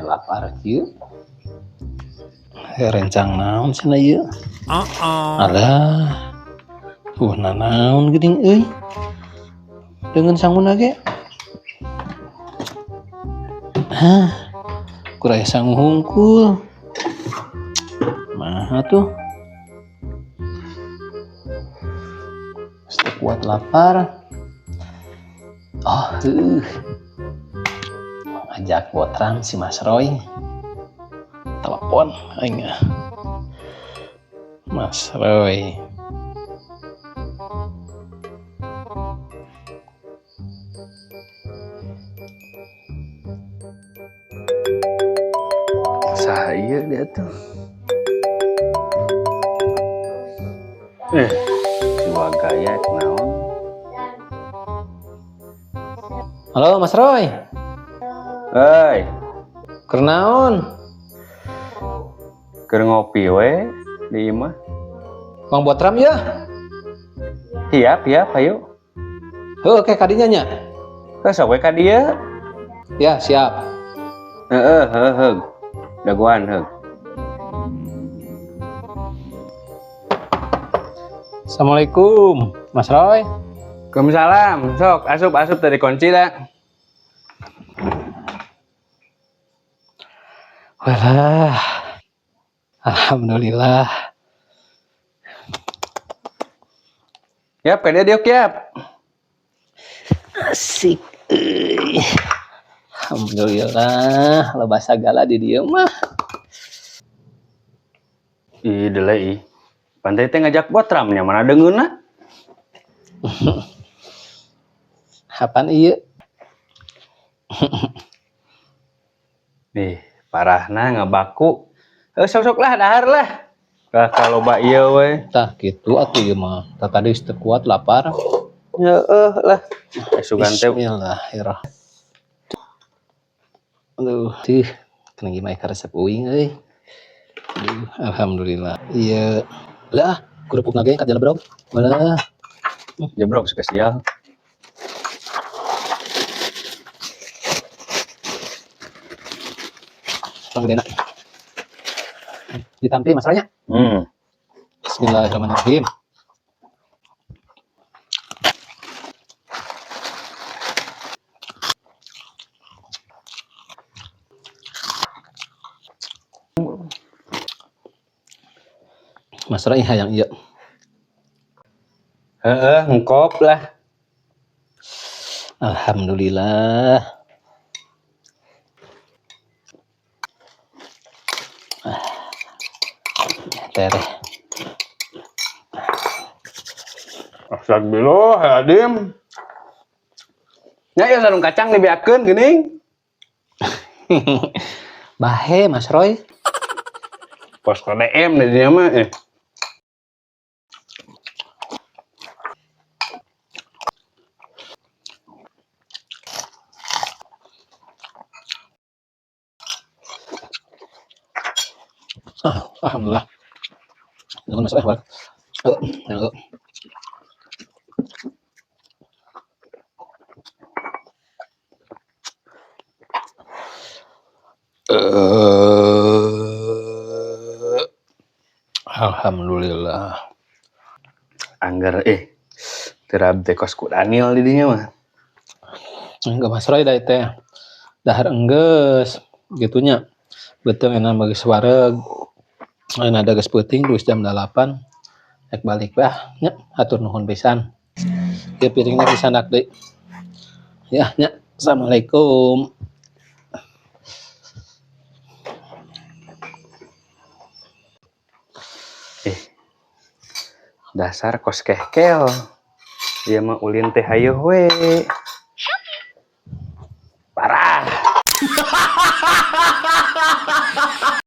lapar kieu. Rencang naon cenah ieu? Alah. Nanaon geuning euy. Dengan sanguna ge. Kuraya sangu hungkul. Maha tuh. Sudah kuat lapar. Ajak botram si Mas Roy. Telepon aing. Mas Roy. Saya dia tuh. Jiwa gaya naon. Halo Mas Roy. Hei, Keur naon? keur ngopi we di imah. Mang botram ya? Siap, ayo. Oke kadinya nya. Sok we ka dieu. Ya, siap. Heeh. Daguan heug. Assalamualaikum, Mas Roy. Waalaikumsalam. Sok asup tadi kunci dah. Walah. Alhamdulillah. Yap, ka dia diuk yap. Asik. Alhamdulillah, loba sagala di dieu mah. Ih, delai. Pantai teh ngajak botramnya mana deungeuna? Apaan ieu? Nih, parahna ngabaku. Sok lah dahar lah. Ka loba ieu we. Tah kitu atuh ieu mah. Tadi teu kuat lapar. Lah. Sugan teh. Bismillahirrahmanirrahim. Aduh, kena gimana resep uing euy. Alhamdulillah. Iya. Lah, kerupuk nage ka jalan bro. Walah. Jebrok spesial. Panggedena. Ditampi masalahnya. Bismillahirrahmanirrahim. Mas Roy hayang ieu. Ngkop lah. Alhamdulillah. Tereh. Astagfirullahaladzim. Nya ya sarung kacang dibiakeun geuning. Bahe Mas Roy. Pos KDM di dieu mah Alhamdulillah. Nuhun Mas Roy. Ayo. Alhamdulillah. Angger terab teh kos ku Daniel di dinya mah. Enggak Mas Roy da teh. Dahar enggeus gitunya. Beuteung enak bagi suareg. Ayeuna ada geus peuting terus jam 8. Rek balik bah nya hatur nuhun pisan. Ieu piringna disanak deui. Ya nya. Assalamualaikum. Dasar kos kehkel. Dia mah ulin teh hayeuh we.